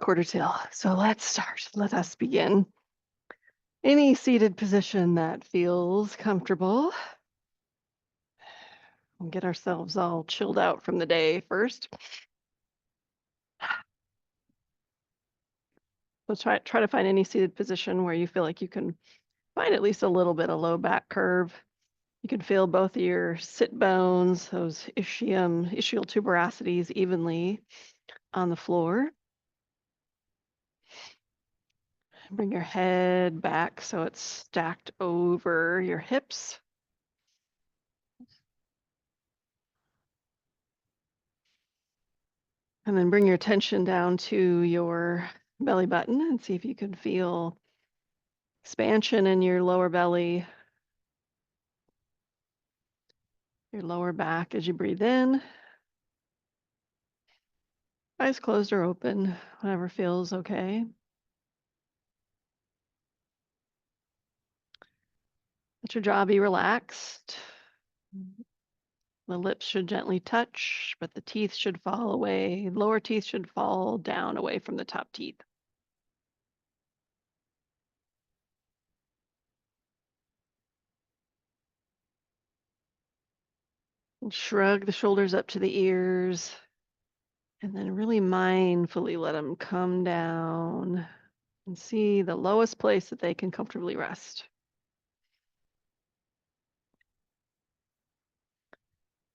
quarter till. So let's start. Let us begin. Any seated position that feels comfortable. We'll get ourselves all chilled out from the day first. So try to find any seated position where you feel like you can find at least a little bit of low back curve. You can feel both of your sit bones, those ischial tuberosities evenly on the floor. Bring your head back so it's stacked over your hips. And then bring your attention down to your belly button and see if you can feel expansion in your lower belly, your lower back as you breathe in. Eyes closed or open, whatever feels okay. Let your jaw be relaxed. The lips should gently touch, but the teeth should fall away. Lower teeth should fall down away from the top teeth. And shrug the shoulders up to the ears. And then really mindfully let them come down and see the lowest place that they can comfortably rest.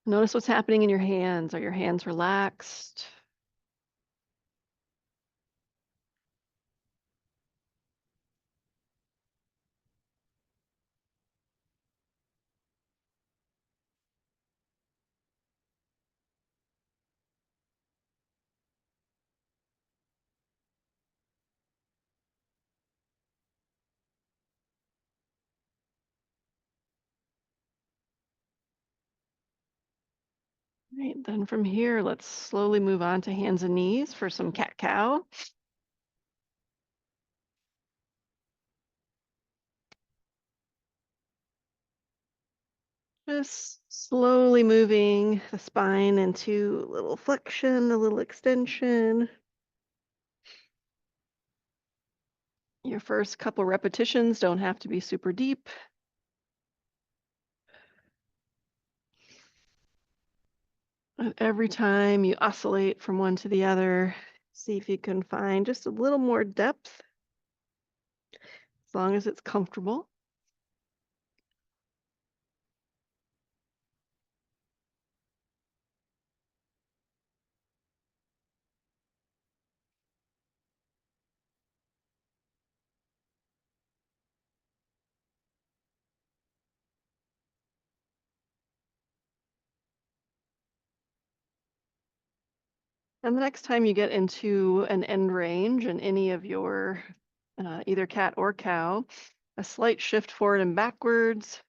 Notice what's happening in your hands. Are your hands relaxed? Right, then from here, let's slowly move on to hands and knees for some cat-cow. Just slowly moving the spine into a little flexion, a little extension. Your first couple repetitions don't have to be super deep. And every time you oscillate from one to the other, see if you can find just a little more depth, as long as it's comfortable. And the next time you get into an end range in any of your either cat or cow, a slight shift forward and backwards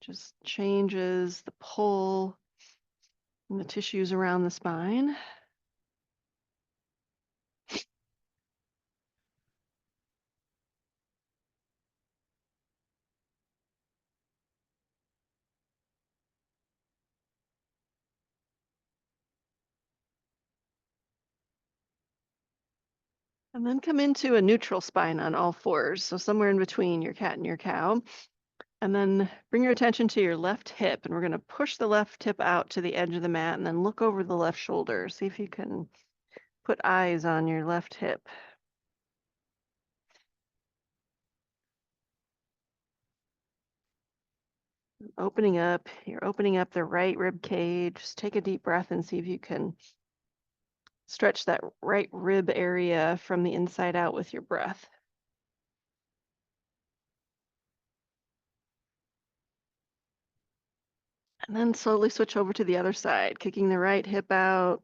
just changes the pull and the tissues around the spine. And then come into a neutral spine on all fours, so somewhere in between your cat and your cow. And then bring your attention to your left hip, and we're going to push the left hip out to the edge of the mat and then look over the left shoulder. See if you can put eyes on your left hip. You're opening up the right rib cage. Just take a deep breath and see if you can stretch that right rib area from the inside out with your breath. And then slowly switch over to the other side, kicking the right hip out,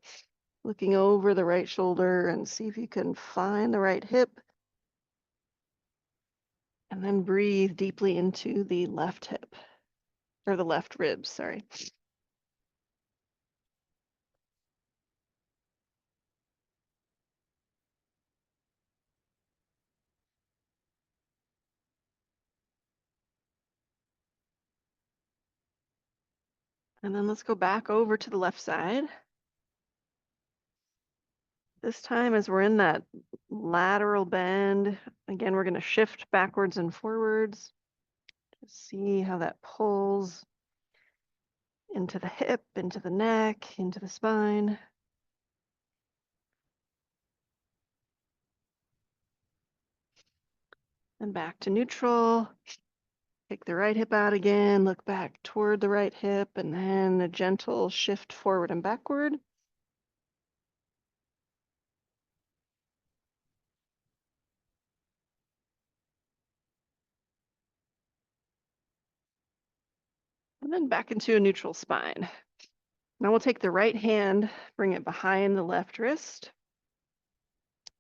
looking over the right shoulder and see if you can find the right hip. And then breathe deeply into the left hip, or the left rib, sorry. And then let's go back over to the left side. This time, as we're in that lateral bend, again, we're going to shift backwards and forwards to see how that pulls into the hip, into the neck, into the spine. And back to neutral. Take the right hip out again, look back toward the right hip, and then a gentle shift forward and backward. And then back into a neutral spine. Now we'll take the right hand, bring it behind the left wrist.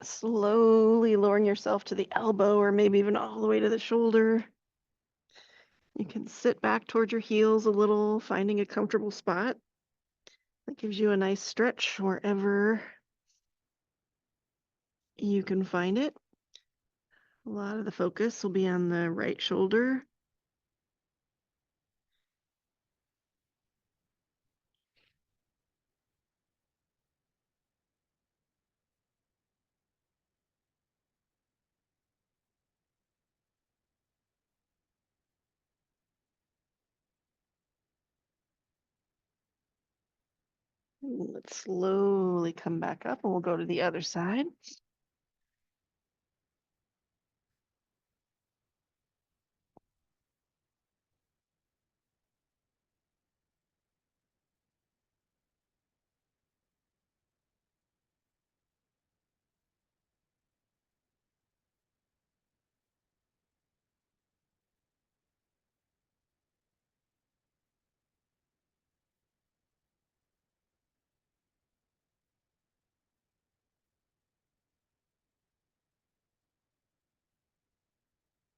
Slowly lowering yourself to the elbow or maybe even all the way to the shoulder. You can sit back towards your heels a little, finding a comfortable spot. That gives you a nice stretch wherever you can find it. A lot of the focus will be on the right shoulder. Let's slowly come back up and we'll go to the other side.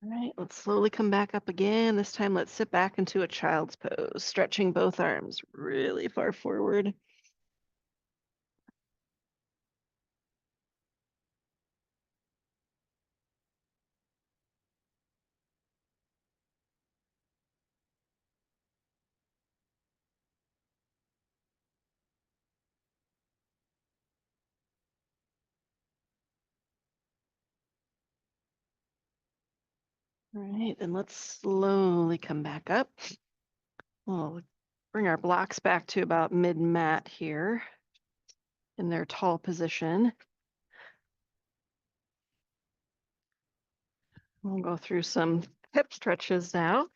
All right, let's slowly come back up again. This time, let's sit back into a child's pose, stretching both arms really far forward. All right, then let's slowly come back up. We'll bring our blocks back to about mid-mat here in their tall position. We'll go through some hip stretches now.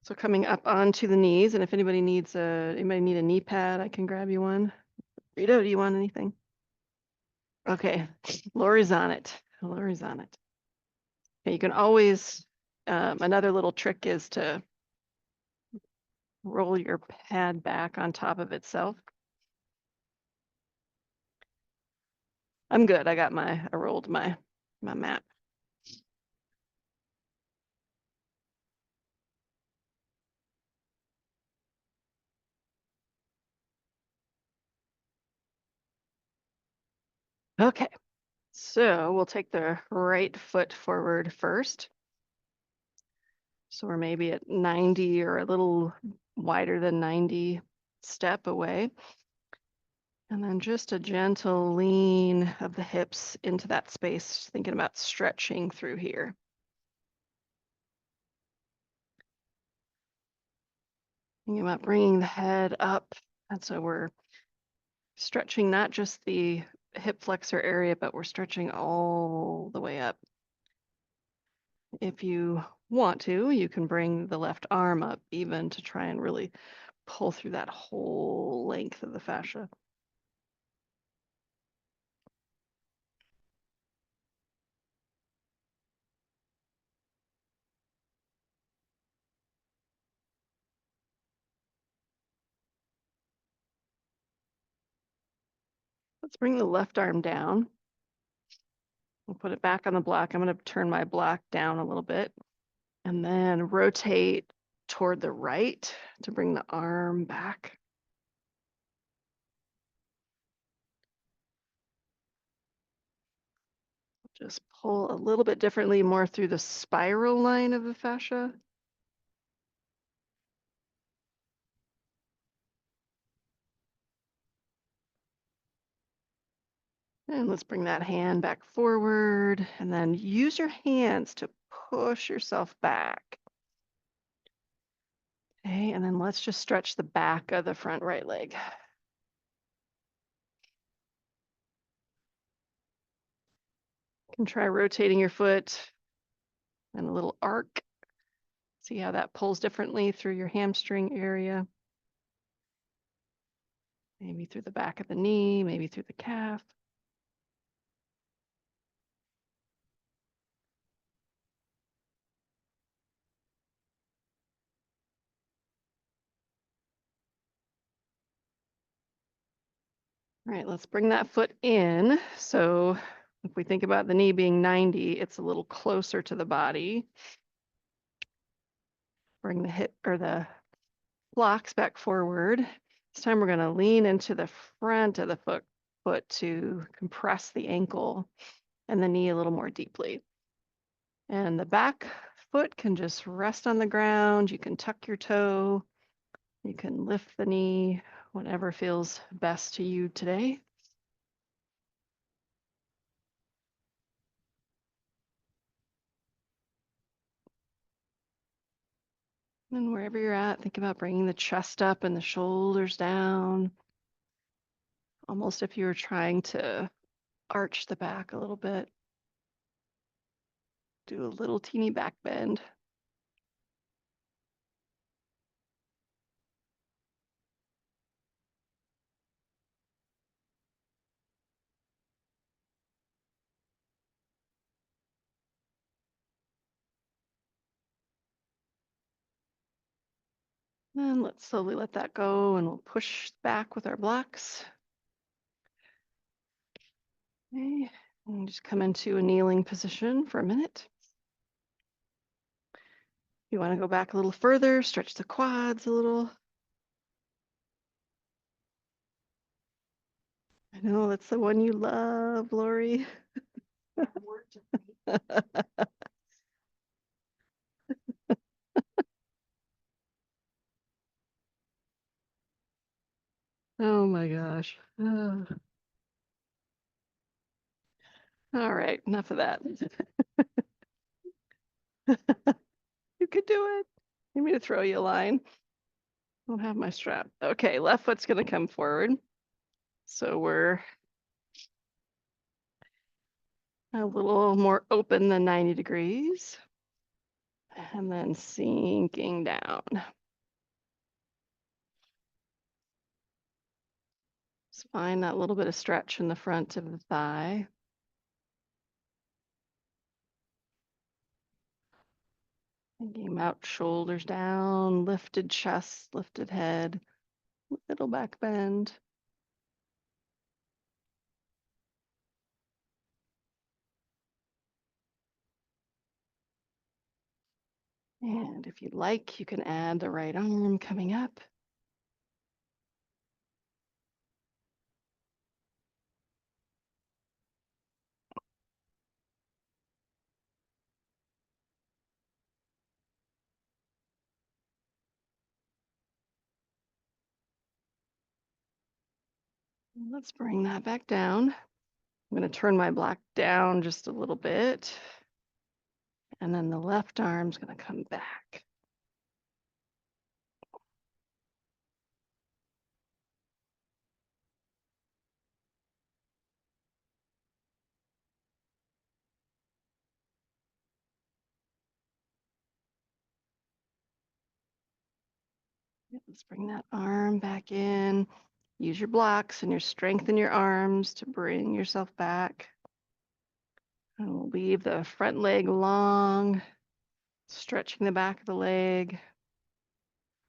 So coming up onto the knees, and if anybody need a knee pad, I can grab you one. Rito, do you want anything? Okay, Lori's on it. Lori's on it. Okay, you can always, another little trick is to roll your pad back on top of itself. I'm good. I rolled my mat. Okay, so we'll take the right foot forward first. So we're maybe at 90 or a little wider than 90 step away. And then just a gentle lean of the hips into that space, thinking about stretching through here. Thinking about bringing the head up. And so we're stretching not just the hip flexor area, but we're stretching all the way up. If you want to, you can bring the left arm up even to try and really pull through that whole length of the fascia. Let's bring the left arm down. We'll put it back on the block. I'm going to turn my block down a little bit and then rotate toward the right to bring the arm back. Just pull a little bit differently, more through the spiral line of the fascia. And let's bring that hand back forward and then use your hands to push yourself back. Okay, and then let's just stretch the back of the front right leg. You can try rotating your foot in a little arc. See how that pulls differently through your hamstring area. Maybe through the back of the knee, maybe through the calf. All right, let's bring that foot in. So if we think about the knee being 90, it's a little closer to the body. Bring the hip or the blocks back forward. This time we're going to lean into the front of the foot to compress the ankle and the knee a little more deeply. And the back foot can just rest on the ground. You can tuck your toe. You can lift the knee, whatever feels best to you today. And wherever you're at, think about bringing the chest up and the shoulders down, almost if you were trying to arch the back a little bit. Do a little teeny back bend. And let's slowly let that go, and we'll push back with our blocks. Okay, and just come into a kneeling position for a minute. You want to go back a little further, stretch the quads a little. I know that's the one you love, Lori. Oh my gosh. All right, enough of that. You could do it. Need me to throw you a line? I don't have my strap. Okay, left foot's gonna come forward. So we're a little more open than 90 degrees. And then sinking down. Just find that little bit of stretch in the front of the thigh. Thinking about shoulders down, lifted chest, lifted head, little back bend. And if you'd like, you can add the right arm coming up. Let's bring that back down. I'm going to turn my block down just a little bit. And then the left arm's going to come back. Let's bring that arm back in. Use your blocks and your strength in your arms to bring yourself back. And we'll leave the front leg long, stretching the back of the leg,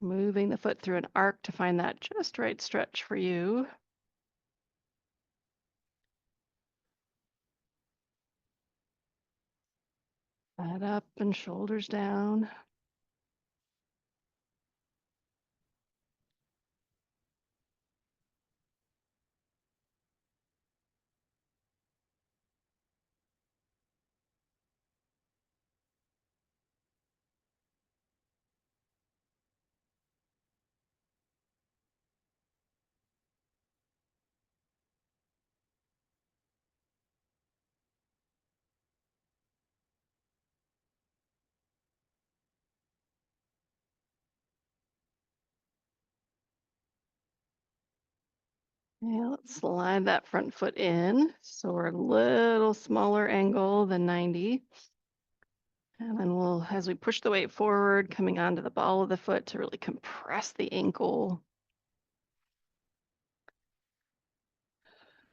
moving the foot through an arc to find that just right stretch for you. Head up and shoulders down. Yeah, let's slide that front foot in. So we're a little smaller angle than 90. And then we'll, as we push the weight forward, coming onto the ball of the foot to really compress the ankle.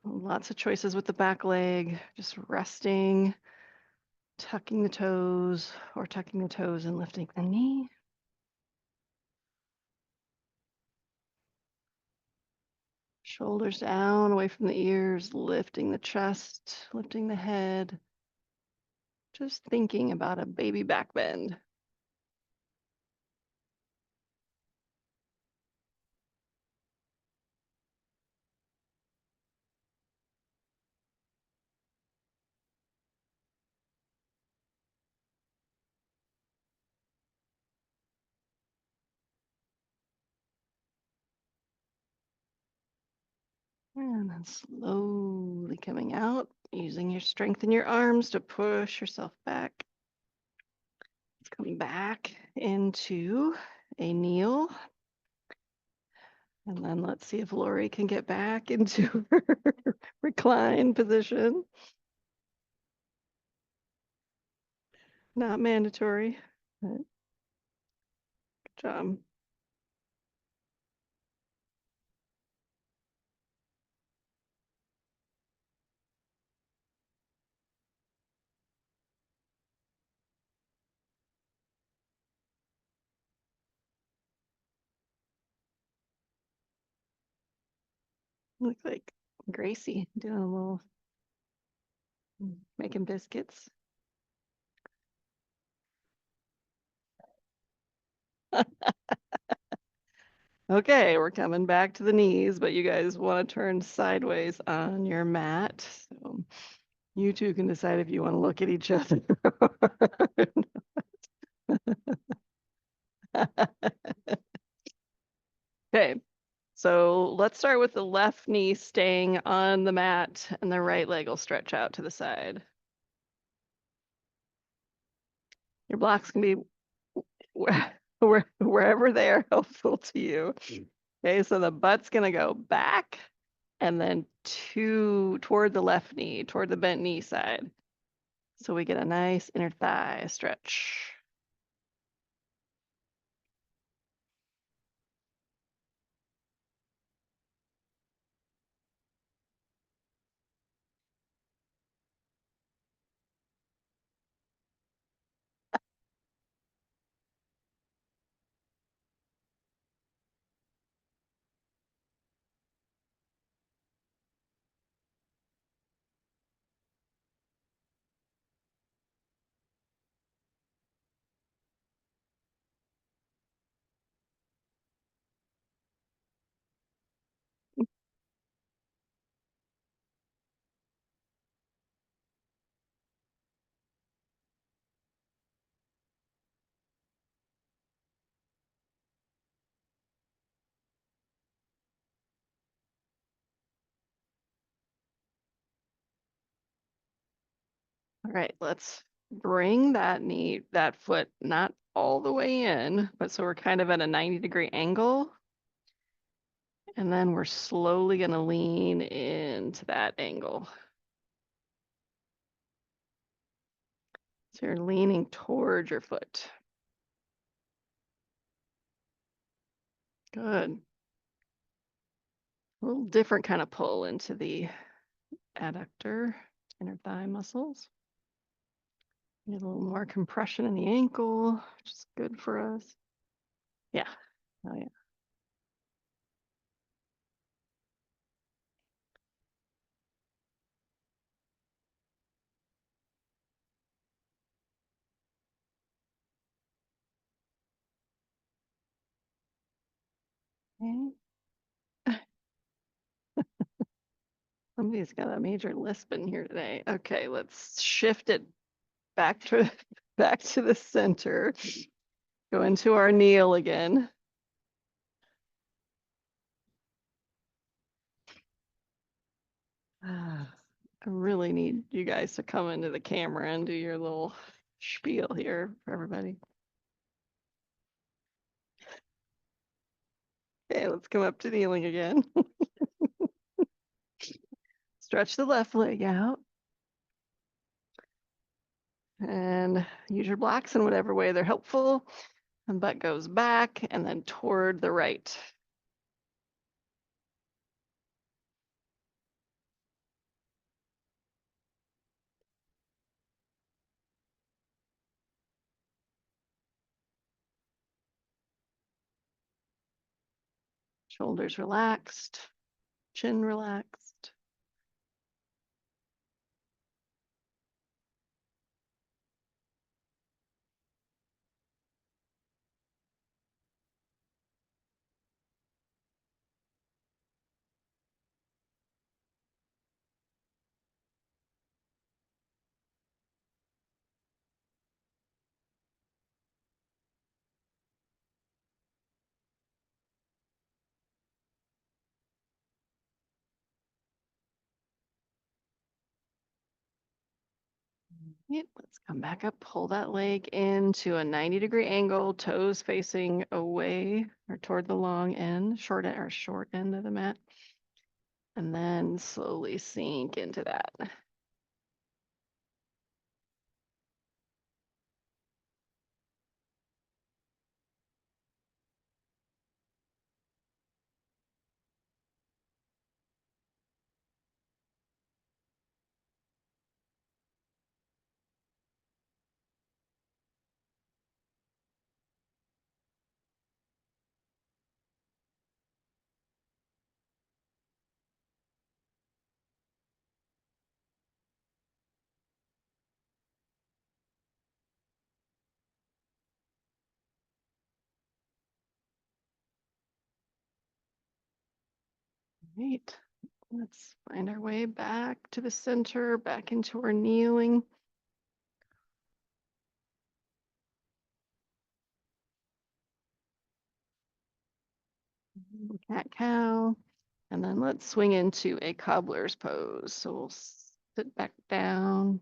Lots of choices with the back leg, just resting, tucking the toes, or tucking the toes and lifting the knee. Shoulders down, away from the ears, lifting the chest, lifting the head. Just thinking about a baby back bend. And then slowly coming out, using your strength in your arms to push yourself back. Let's come back into a kneel. And then let's see if Lori can get back into her recline position. Not mandatory. But good job. Look like Gracie doing a little making biscuits. Okay, we're coming back to the knees, but you guys want to turn sideways on your mat. So you two can decide if you want to look at each other. Okay, so let's start with the left knee staying on the mat and the right leg will stretch out to the side. Your blocks can be wherever they are helpful to you. Okay, so the butt's gonna go back and then toward the left knee, toward the bent knee side. So we get a nice inner thigh stretch. All right, let's bring that foot not all the way in, but so we're kind of at a 90-degree angle. And then we're slowly going to lean into that angle. So you're leaning towards your foot. Good. A little different kind of pull into the adductor, inner thigh muscles. Get a little more compression in the ankle, which is good for us. Yeah. Oh, yeah. Okay. Somebody's got a major lisp in here today. Okay, let's shift it back to back to the center. Go into our kneel again. I really need you guys to come into the camera and do your little spiel here for everybody. Okay, let's come up to kneeling again. Stretch the left leg out and use your blocks in whatever way they're helpful. And butt goes back and then toward the right. Shoulders relaxed, chin relaxed. Right, let's come back up, pull that leg into a 90-degree angle, toes facing away or toward the long end, short end of the mat. And then slowly sink into that. Right. Let's find our way back to the center, back into our kneeling. Cat cow. And then let's swing into a cobbler's pose. So we'll sit back down,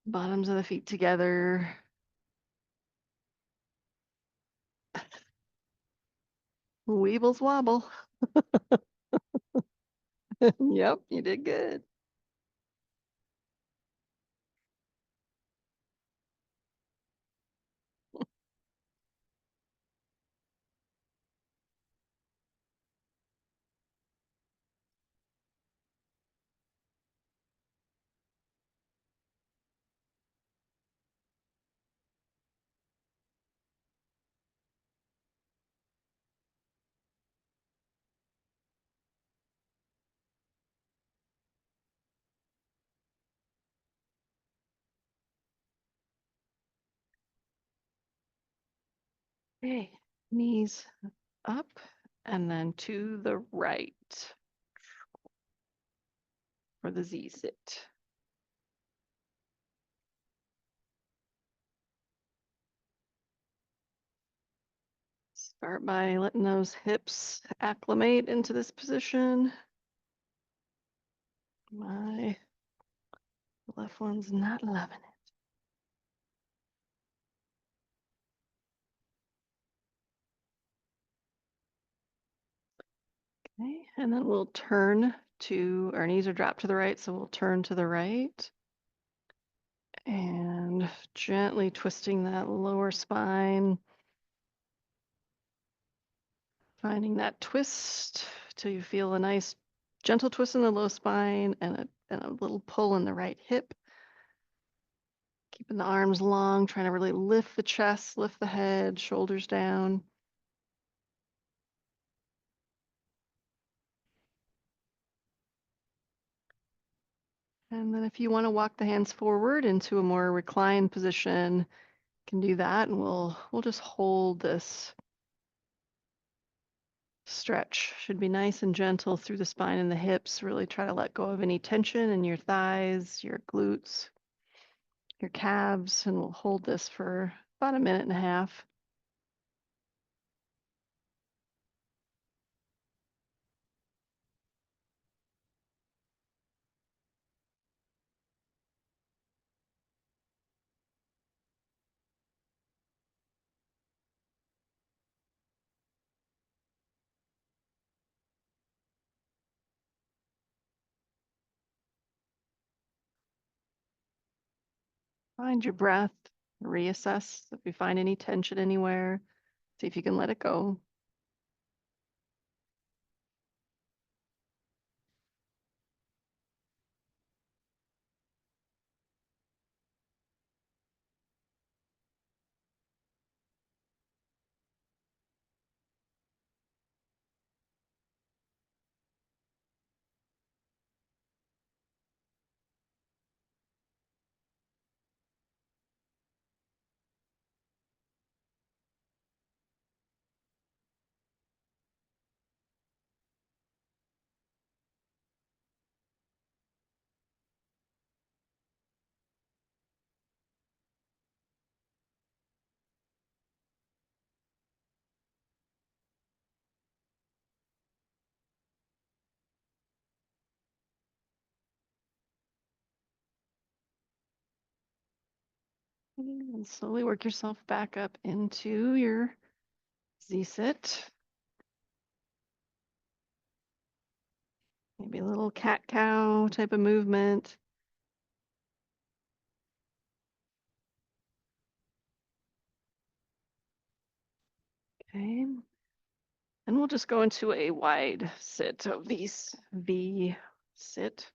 bottoms of the feet together. Weebles wobble. Yep, you did good. Okay, knees up and then to the right for the Z sit. Start by letting those hips acclimate into this position. My left one's not loving it. Okay, and then we'll turn to, our knees are dropped to the right, so we'll turn to the right. And gently twisting that lower spine, finding that twist till you feel a nice gentle twist in the low spine and a little pull in the right hip. Keeping the arms long, trying to really lift the chest, lift the head, shoulders down. And then if you want to walk the hands forward into a more reclined position, you can do that, and we'll just hold this stretch. Should be nice and gentle through the spine and the hips. Really try to let go of any tension in your thighs, your glutes, your calves, and we'll hold this for about a minute and a half. Find your breath, reassess if you find any tension anywhere, see if you can let it go. And slowly work yourself back up into your Z-sit. Maybe a little cat-cow type of movement. Okay. And we'll just go into a wide sit of these V sit.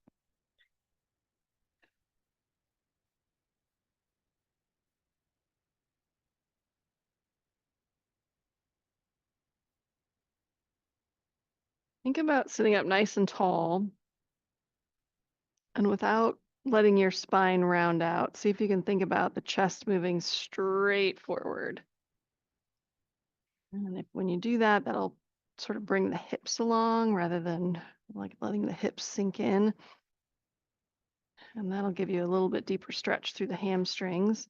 Think about sitting up nice and tall and without letting your spine round out. See if you can think about the chest moving straight forward. And if when you do that, that'll sort of bring the hips along rather than like letting the hips sink in. And that'll give you a little bit deeper stretch through the hamstrings.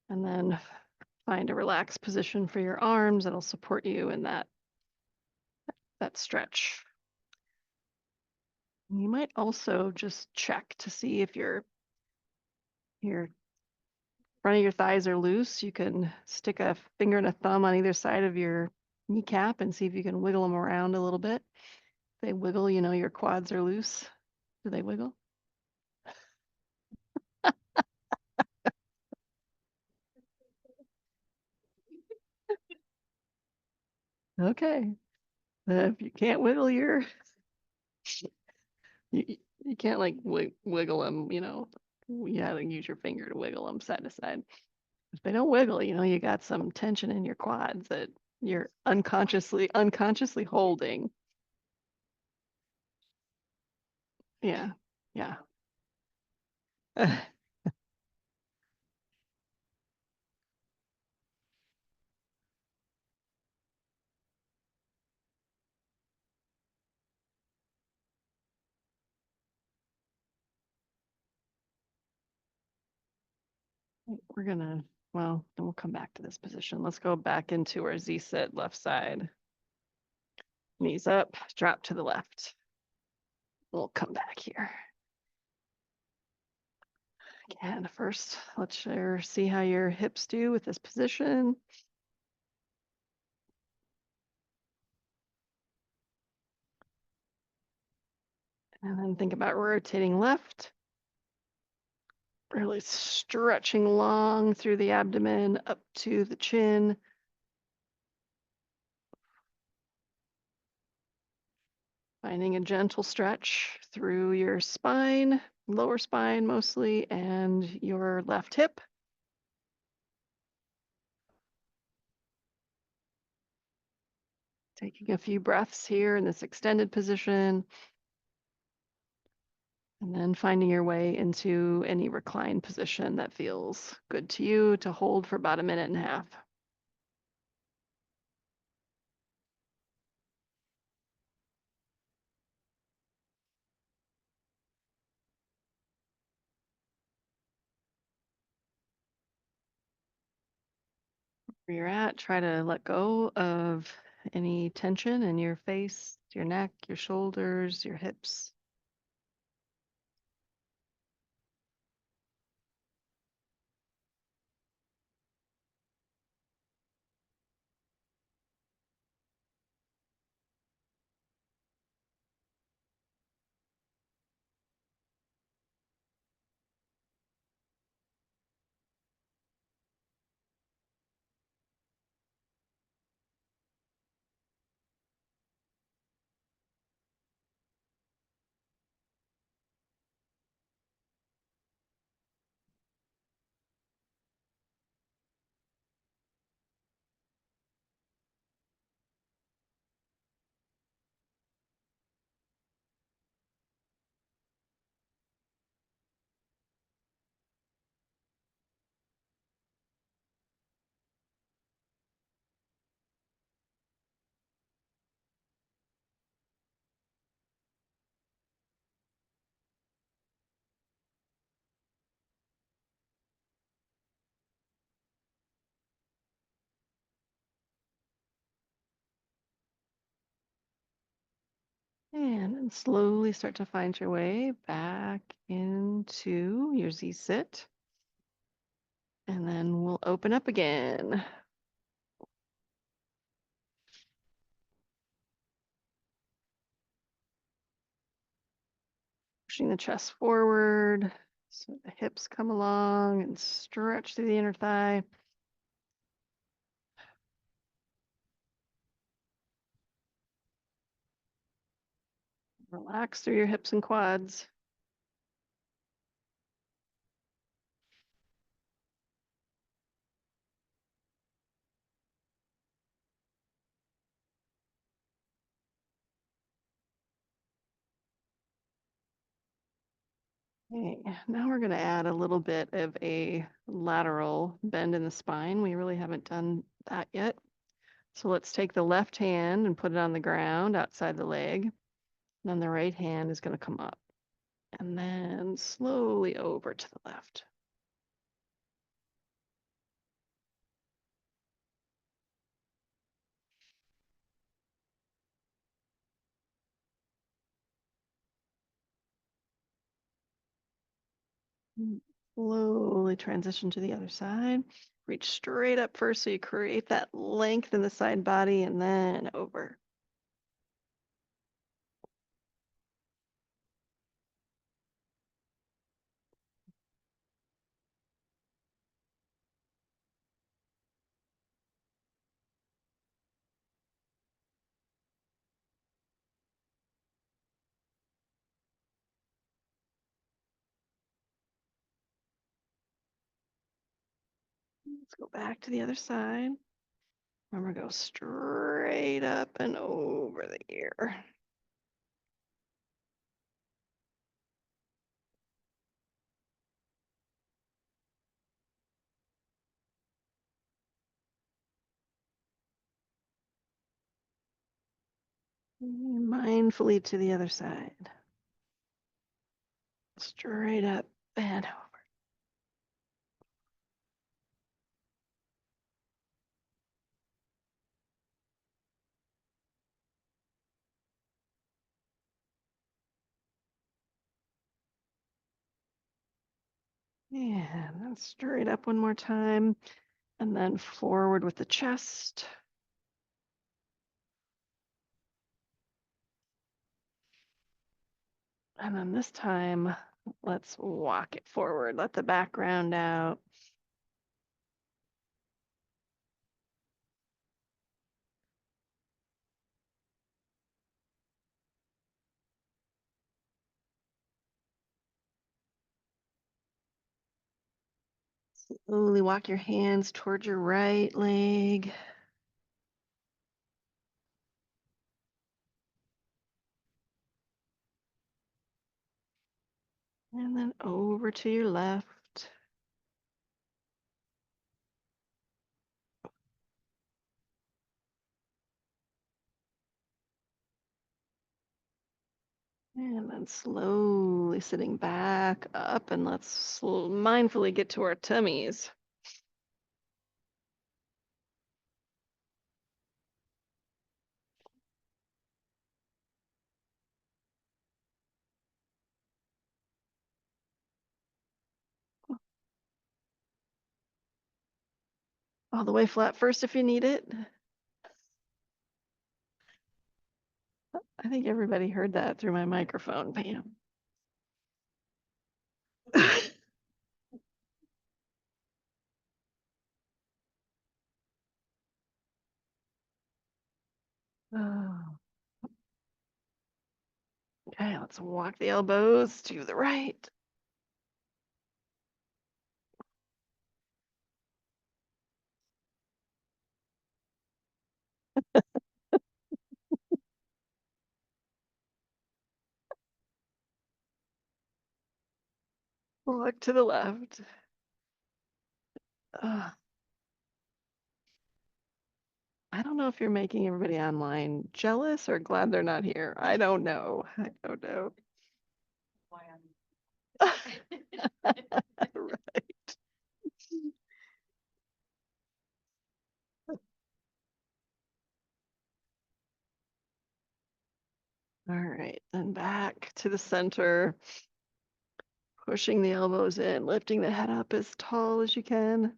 And then find a relaxed position for your arms that'll support you in that stretch. You might also just check to see if your front of your thighs are loose. You can stick a finger and a thumb on either side of your kneecap and see if you can wiggle them around a little bit. If they wiggle, you know your quads are loose. Do they wiggle? Okay. If you can't wiggle you, you can't like wiggle them, you know. You have to use your finger to wiggle them side to side. If they don't wiggle, you know, you got some tension in your quads that you're unconsciously holding. Yeah. Yeah. We're gonna, well, then we'll come back to this position. Let's go back into our Z sit left side. Knees up, drop to the left. We'll come back here. Again, first, let's see how your hips do with this position. And then think about rotating left. Really stretching long through the abdomen up to the chin. Finding a gentle stretch through your spine, lower spine mostly, and your left hip. Taking a few breaths here in this extended position. And then finding your way into any reclined position that feels good to you to hold for about a minute and a half. Where you're at, try to let go of any tension in your face, your neck, your shoulders, your hips. And then slowly start to find your way back into your Z sit. And then we'll open up again. Pushing the chest forward so the hips come along and stretch through the inner thigh. Relax through your hips and quads. Okay, now we're going to add a little bit of a lateral bend in the spine. We really haven't done that yet. So let's take the left hand and put it on the ground outside the leg. And then the right hand is going to come up. And then slowly over to the left. Slowly transition to the other side. Reach straight up first so you create that length in the side body and then over. Let's go back to the other side. Remember, go straight up and over the ear. Mindfully to the other side. Straight up and over. And then straight up one more time. And then forward with the chest. And then this time, let's walk it forward. Let the background out. Slowly walk your hands towards your right leg. And then over to your left. And then slowly sitting back up, and let's mindfully get to our tummies. All the way flat first if you need it. I think everybody heard that through my microphone, Pam. Oh. Okay, let's walk the elbows to the right. Walk to the left. I don't know if you're making everybody online jealous or glad they're not here. I don't know. I don't know. Right. All right. to the center, pushing the elbows in, lifting the head up as tall as you can.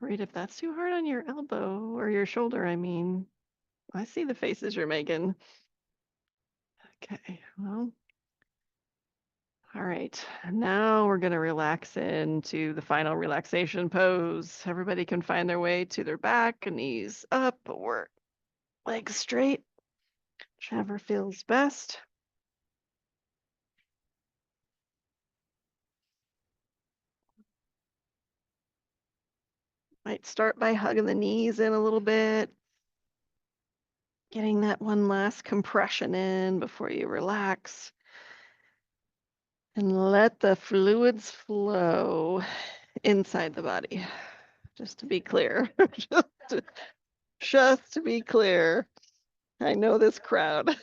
Right, if that's too hard on your elbow or your shoulder, I mean, I see the faces you're making. Okay, well, all right. Now we're going to relax into the final relaxation pose. Everybody can find their way to their back, knees up, or legs straight, whichever feels best. Might start by hugging the knees in a little bit, getting that one last compression in before you relax. And let the fluids flow inside the body. Just to be clear. to, just to be clear. I know this crowd.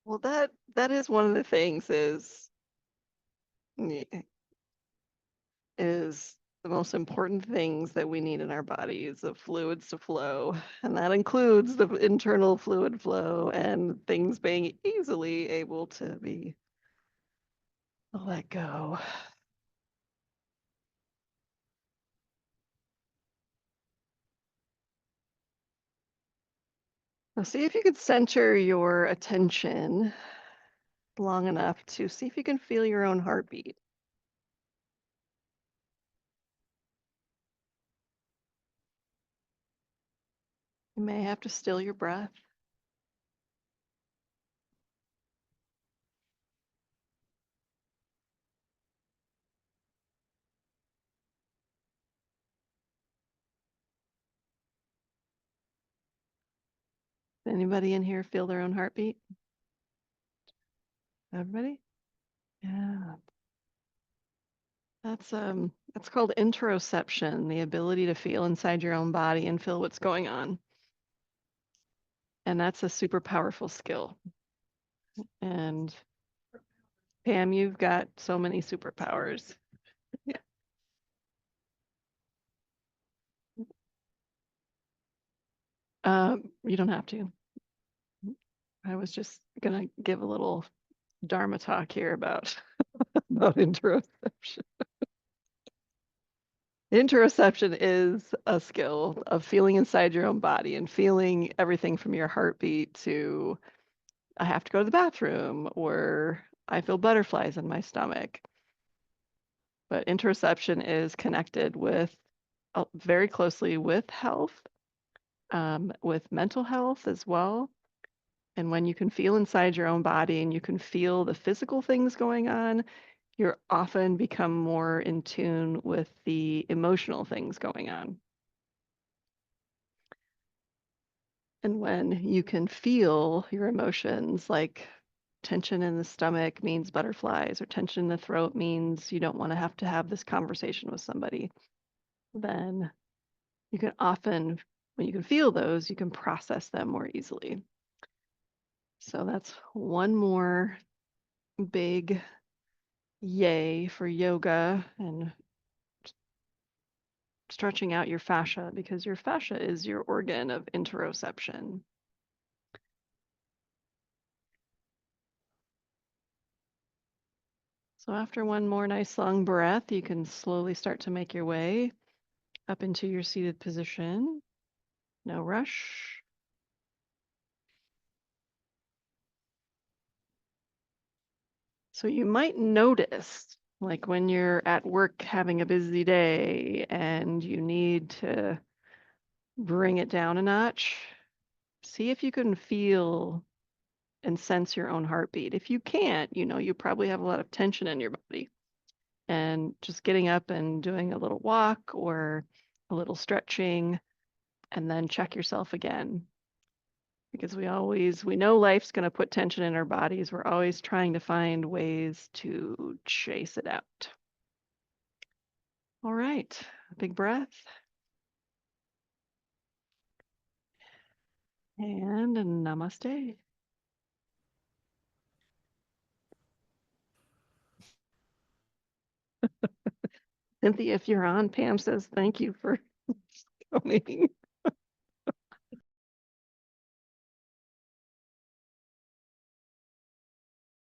Well, that is one of the things is the most important things that we need in our bodies of fluids to flow. And that includes the internal fluid flow and things being easily able to be let go. Now see if you could center your attention long enough to see if you can feel your own heartbeat. You may have to still your breath. Anybody in here feel their own heartbeat? Everybody? Yeah. That's called interoception, the ability to feel inside your own body and feel what's going on. And that's a super powerful skill. And Pam, you've got so many superpowers. You don't have to. I was just gonna give a little Dharma talk here about about interoception. Interoception is a skill of feeling inside your own body and feeling everything from your heartbeat to I have to go to the bathroom or I feel butterflies in my stomach. But interoception is connected with very closely with health, with mental health as well. And when you can feel inside your own body and you can feel the physical things going on, you're often become more in tune with the emotional things going on. And when you can feel your emotions, like tension in the stomach means butterflies, or tension in the throat means you don't want to have this conversation with somebody, then you can often, when you can feel those, you can process them more easily. So that's one more big yay for yoga and stretching out your fascia, because your fascia is your organ of interoception. So after one more nice long breath, you can slowly start to make your way up into your seated position. No rush. So you might notice, like when you're at work having a busy day and you need to bring it down a notch, see if you can feel and sense your own heartbeat. If you can't, you probably have a lot of tension in your body. And just getting up and doing a little walk or a little stretching, and then check yourself again. because we know life's going to put tension in our bodies. We're always trying to find ways to chase it out. All right, big breath. And namaste. Cynthia, if you're on, Pam says thank you for coming.